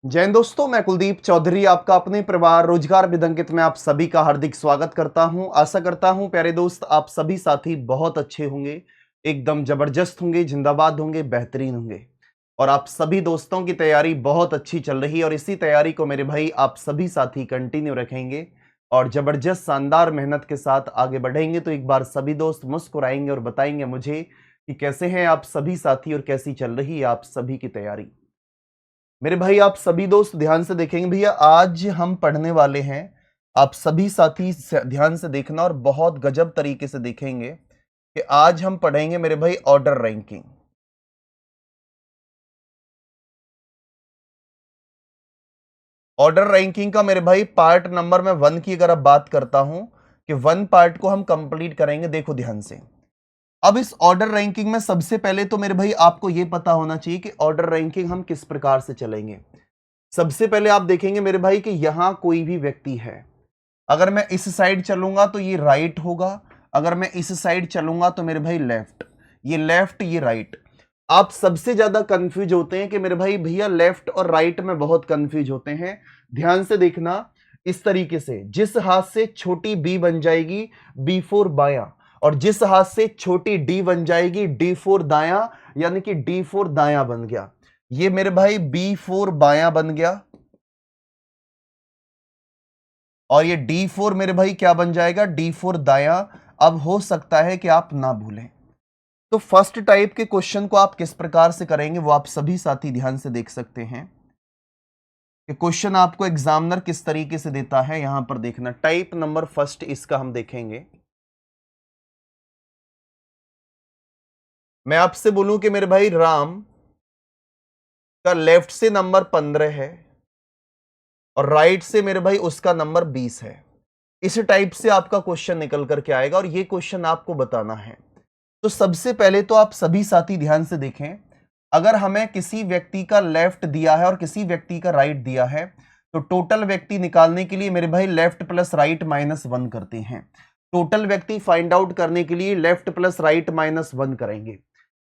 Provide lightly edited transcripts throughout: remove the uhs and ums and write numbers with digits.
जैन दोस्तों, मैं कुलदीप चौधरी आपका अपने परिवार रोजगार विदंकित में आप सभी का हार्दिक स्वागत करता हूं। आशा करता हूं प्यारे दोस्त आप सभी साथी बहुत अच्छे होंगे, एकदम जबरदस्त होंगे, जिंदाबाद होंगे, बेहतरीन होंगे। और आप सभी दोस्तों की तैयारी बहुत अच्छी चल रही है और इसी तैयारी को मेरे भाई आप सभी साथी कंटिन्यू रखेंगे और जबरदस्त शानदार मेहनत के साथ आगे बढ़ेंगे। तो एक बार सभी दोस्त मुस्कुराएंगे और बताएंगे मुझे कि कैसे हैं आप सभी साथी और कैसी चल रही है आप सभी की तैयारी। मेरे भाई आप सभी दोस्त ध्यान से देखेंगे भैया, आज हम पढ़ने वाले हैं। आप सभी साथी ध्यान से देखना और बहुत गजब तरीके से देखेंगे कि आज हम पढ़ेंगे मेरे भाई ऑर्डर रैंकिंग। ऑर्डर रैंकिंग का मेरे भाई पार्ट नंबर में 1 की अगर आप बात करता हूं कि 1 पार्ट को हम कंप्लीट करेंगे। देखो ध्यान से, अब इस ऑर्डर रैंकिंग में सबसे पहले तो मेरे भाई आपको यह पता होना चाहिए कि ऑर्डर रैंकिंग हम किस प्रकार से चलेंगे। सबसे पहले आप देखेंगे मेरे भाई कि यहां कोई भी व्यक्ति है। अगर मैं इस साइड चलूंगा तो ये राइट होगा, अगर मैं इस साइड चलूंगा तो मेरे भाई लेफ्ट। ये लेफ्ट, ये राइट। आप सबसे ज्यादा कंफ्यूज होते हैं कि मेरे भाई भैया लेफ्ट और राइट में बहुत कंफ्यूज होते हैं। ध्यान से देखना, इस तरीके से जिस हाथ से छोटी बी बन जाएगी B4 बायां, और जिस हाथ से छोटी डी बन जाएगी D4 दायां, यानी कि D4 दायां बन गया। ये मेरे भाई B4 बायां बन गया और ये D4 मेरे भाई क्या बन जाएगा, D4 दायां। अब हो सकता है कि आप ना भूलें, तो फर्स्ट टाइप के क्वेश्चन को आप किस प्रकार से करेंगे वो आप सभी साथी ध्यान से देख सकते हैं कि क्वेश्चन आपको एग्जामिनर किस तरीके से देता है। यहां पर देखना, टाइप नंबर फर्स्ट इसका हम देखेंगे। मैं आपसे बोलूं कि मेरे भाई राम का लेफ्ट से नंबर 15 है और राइट से मेरे भाई उसका नंबर 20 है। इस टाइप से आपका क्वेश्चन निकल करके आएगा और ये क्वेश्चन आपको बताना है। तो सबसे पहले तो आप सभी साथी ध्यान से देखें, अगर हमें किसी व्यक्ति का लेफ्ट दिया है और किसी व्यक्ति का राइट दिया है तो टोटल व्यक्ति निकालने के लिए मेरे भाई लेफ्ट प्लस राइट -1 करते हैं। टोटल व्यक्ति फाइंड आउट करने के लिए लेफ्ट प्लस राइट -1 करेंगे।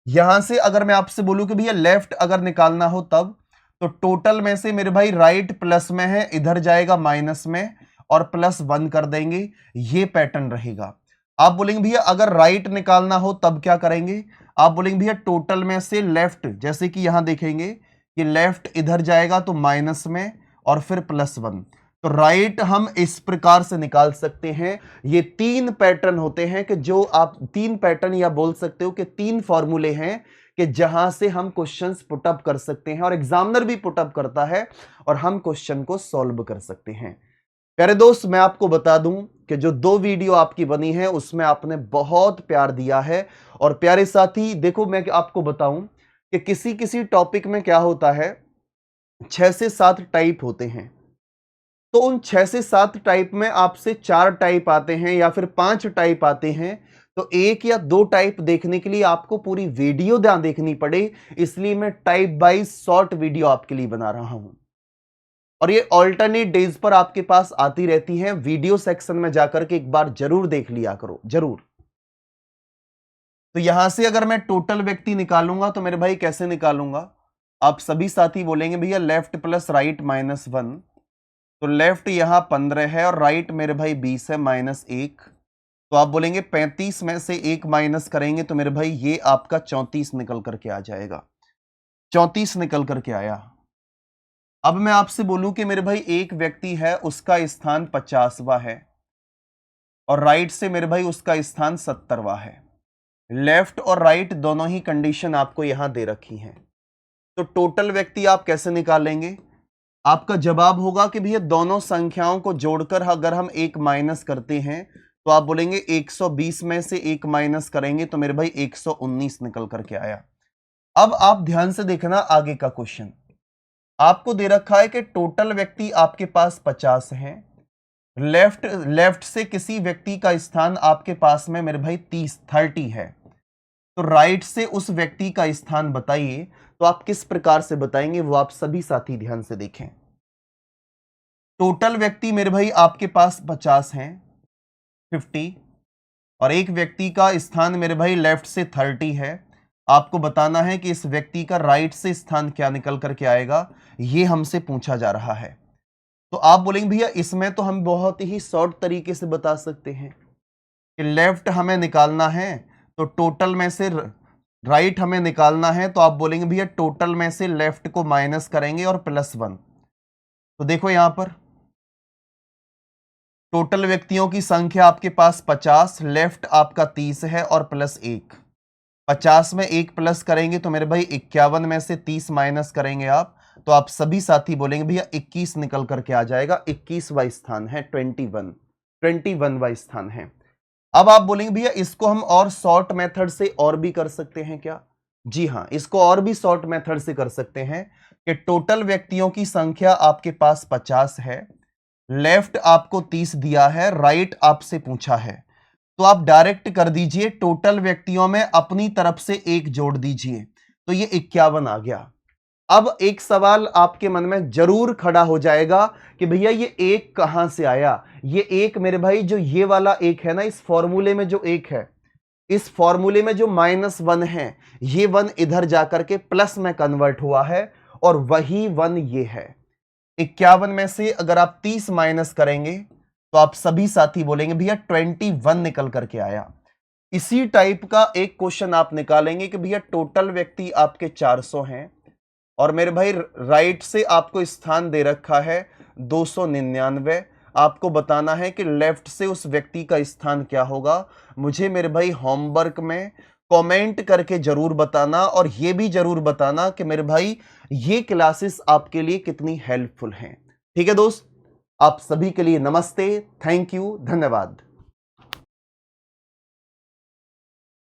यहां से अगर मैं आपसे बोलूं कि भैया लेफ्ट अगर निकालना हो तब, तो टोटल में से मेरे भाई राइट प्लस में है, इधर जाएगा माइनस में और +1 कर देंगे। ये पैटर्न रहेगा। आप बोलेंगे भैया अगर राइट निकालना हो तब क्या करेंगे, आप बोलेंगे भैया टोटल में से लेफ्ट, जैसे कि यहां देखेंगे कि लेफ्ट इधर जाएगा तो माइनस में और फिर +1। तो राइट हम इस प्रकार से निकाल सकते हैं। ये 3 पैटर्न होते हैं कि जो आप 3 पैटर्न या बोल सकते हो कि 3 फॉर्मूले हैं कि जहां से हम क्वेश्चंस पुटअप कर सकते हैं और एग्जामिनर भी पुटअप करता है और हम क्वेश्चन को सॉल्व कर सकते हैं। प्यारे दोस्त, मैं आपको बता दूं कि जो 2 वीडियो आपकी बनी है उसमें आपने बहुत प्यार दिया है। और प्यारे साथी देखो, मैं आपको बताऊं कि किसी किसी टॉपिक में क्या होता है, 6 से 7 टाइप होते हैं। तो उन 6 से 7 टाइप में आपसे 4 टाइप आते हैं या फिर 5 टाइप आते हैं। तो 1 या 2 टाइप देखने के लिए आपको पूरी वीडियो ध्यान देखनी पड़े, इसलिए मैं टाइप वाइज शॉर्ट वीडियो आपके लिए बना रहा हूं और ये ऑल्टरनेट डेज पर आपके पास आती रहती हैं। वीडियो सेक्शन में जाकर के एक बार जरूर देख लिया करो, जरूर। तो यहां से अगर मैं टोटल व्यक्ति निकालूंगा तो मेरे भाई कैसे निकालूंगा, आप सभी साथी बोलेंगे भैया लेफ्ट प्लस राइट -1। तो लेफ्ट यहां 15 है और राइट मेरे भाई 20 है, -1। तो आप बोलेंगे 35 में से 1 माइनस करेंगे तो मेरे भाई ये आपका 34 निकल करके आ जाएगा। 34 निकल करके आया। अब मैं आपसे बोलूं कि मेरे भाई एक व्यक्ति है, उसका स्थान 50वां है और राइट से मेरे भाई उसका स्थान 70वां है। लेफ्ट और राइट दोनों ही कंडीशन आपको यहां दे रखी हैं। तो टोटल व्यक्ति आप कैसे निकालेंगे, आपका जवाब होगा कि भैया दोनों संख्याओं को जोड़कर अगर हम 1 माइनस करते हैं तो आप बोलेंगे 120 में से 1 माइनस करेंगे तो मेरे भाई 119 निकल करके आया। अब आप ध्यान से देखना आगे का क्वेश्चन, आपको दे रखा है कि टोटल व्यक्ति आपके पास 50 हैं। लेफ्ट लेफ्ट से किसी व्यक्ति का स्थान आपके पास में मेरे भाई 30 है। तो राइट से उस व्यक्ति का स्थान बताइए। तो आप किस प्रकार से बताएंगे वो आप सभी साथी ध्यान से देखें। टोटल व्यक्ति मेरे भाई आपके पास 50 हैं, 50, और एक व्यक्ति का स्थान मेरे भाई लेफ्ट से 30 है। आपको बताना है कि इस व्यक्ति का राइट से स्थान क्या निकल करके आएगा, ये हमसे पूछा जा रहा है। तो आप बोलेंगे भैया इसमें तो हम बहुत ही शॉर्ट तरीके से बता सकते हैं कि लेफ्ट हमें निकालना है तो टोटल में से राइट हमें निकालना है, तो आप बोलेंगे भैया टोटल में से लेफ्ट को माइनस करेंगे और +1। तो देखो यहां पर टोटल व्यक्तियों की संख्या आपके पास 50, लेफ्ट आपका 30 है और +1। 50 में 1 प्लस करेंगे तो मेरे भाई 51 में से 30 माइनस करेंगे आप, तो आप सभी साथी बोलेंगे भैया 21 निकल करके आ जाएगा। 21वां स्थान है 21वां स्थान है। अब आप बोलेंगे भैया इसको हम और शॉर्ट मेथड से और भी कर सकते हैं क्या? जी हां, इसको और भी शॉर्ट मेथड से कर सकते हैं कि टोटल व्यक्तियों की संख्या आपके पास 50 है, लेफ्ट आपको 30 दिया है, राइट आपसे पूछा है, तो आप डायरेक्ट कर दीजिए टोटल व्यक्तियों में अपनी तरफ से 1 जोड़ दीजिए, तो ये 51 आ गया। अब एक सवाल आपके मन में जरूर खड़ा हो जाएगा कि भैया ये 1 कहां से आया? ये 1 मेरे भाई जो ये वाला 1 है ना, इस फॉर्मूले में जो 1 है, इस फॉर्मूले में जो -1 है, ये 1 इधर जाकर के प्लस में कन्वर्ट हुआ है और वही 1 ये है। 51 में से अगर आप 30 माइनस करेंगे तो आप सभी साथी बोलेंगे भैया 21 निकल करके आया। इसी टाइप का एक क्वेश्चन आप निकालेंगे कि भैया टोटल व्यक्ति आपके 400 हैं और मेरे भाई राइट से आपको स्थान दे रखा है 299। आपको बताना है कि लेफ्ट से उस व्यक्ति का स्थान क्या होगा। मुझे मेरे भाई होमवर्क में कमेंट करके जरूर बताना और ये भी जरूर बताना कि मेरे भाई ये क्लासेस आपके लिए कितनी हेल्पफुल हैं। ठीक है दोस्त, आप सभी के लिए नमस्ते, थैंक यू, धन्यवाद।